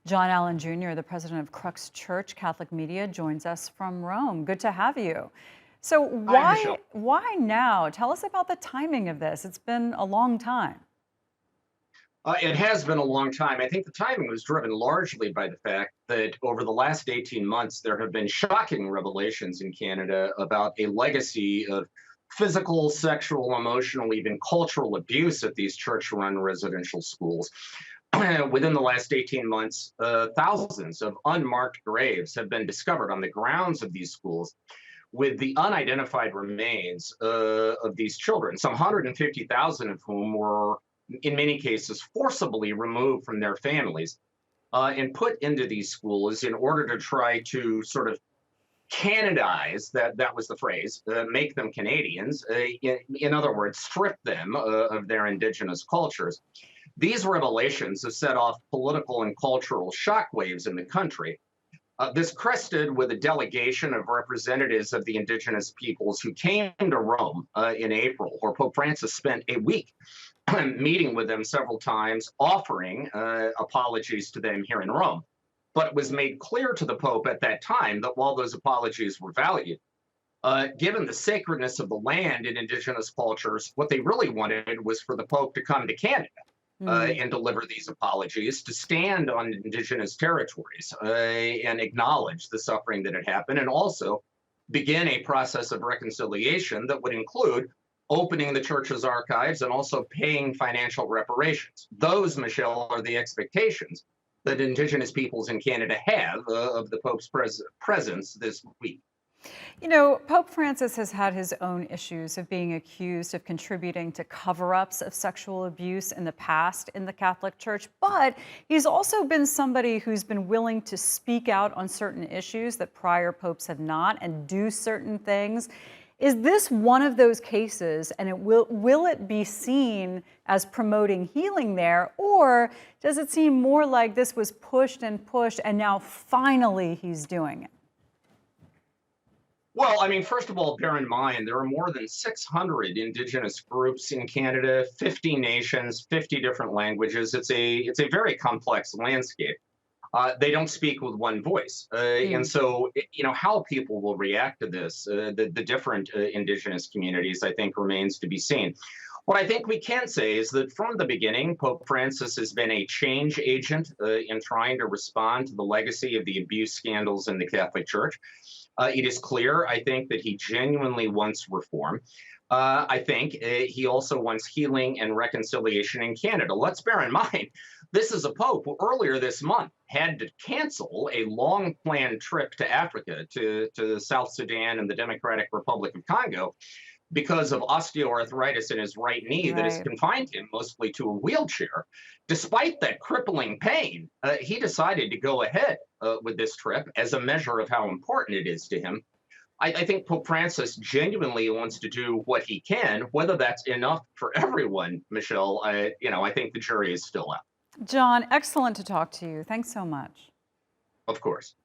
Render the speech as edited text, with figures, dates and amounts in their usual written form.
John Allen Jr., the president of Crux Church Catholic Media, joins us from Rome. Good to have you. So Hi, Michelle. why now? Tell us about the timing of this. It's been a long time. It has been a long time. I think the timing was driven largely by the fact that over the last 18 months, there have been shocking revelations in Canada about a legacy of physical, sexual, emotional, even cultural abuse at these church run residential schools. Within the last 18 months, thousands of unmarked graves have been discovered on the grounds of these schools with the unidentified remains of these children, some 150,000 of whom were, in many cases, forcibly removed from their families and put into these schools in order to try to sort of Canadize, that was the phrase, make them Canadians. In other words, strip them of their Indigenous cultures. These revelations have set off political and cultural shockwaves in the country. This crested with a delegation of representatives of the Indigenous peoples who came to Rome in April, where Pope Francis spent a week meeting with them several times, offering apologies to them here in Rome. But it was made clear to the Pope at that time that while those apologies were valued, given the sacredness of the land in Indigenous cultures, what they really wanted was for the Pope to come to Canada and deliver these apologies, to stand on Indigenous territories and acknowledge the suffering that had happened, and also begin a process of reconciliation that would include opening the church's archives and also paying financial reparations. Those, Michelle, are the expectations that Indigenous peoples in Canada have of the Pope's presence this week. You know, Pope Francis has had his own issues of being accused of contributing to cover-ups of sexual abuse in the past in the Catholic Church, but he's also been somebody who's been willing to speak out on certain issues that prior popes have not and do certain things. Is this one of those cases, and will it be seen as promoting healing there, or does it seem more like this was pushed and pushed and now finally he's doing it? Well, I mean, first of all, bear in mind there are more than 600 Indigenous groups in Canada, 50 nations, 50 different languages. It's a very complex landscape. They don't speak with one voice, and so how people will react to this, the different Indigenous communities, I think, remains to be seen. What I think we can say is that from the beginning, Pope Francis has been a change agent in trying to respond to the legacy of the abuse scandals in the Catholic Church. It is clear, I think, that he genuinely wants reform. I think he also wants healing and reconciliation in Canada. Let's bear in mind, this is a pope who earlier this month had to cancel a long-planned trip to Africa, to South Sudan and the Democratic Republic of Congo, because of osteoarthritis in his right knee that has confined him mostly to a wheelchair. Despite that crippling pain, he decided to go ahead with this trip as a measure of how important it is to him. I think Pope Francis genuinely wants to do what he can. Whether that's enough for everyone, Michelle, I think the jury is still out. John, excellent to talk to you. Thanks so much. Of course.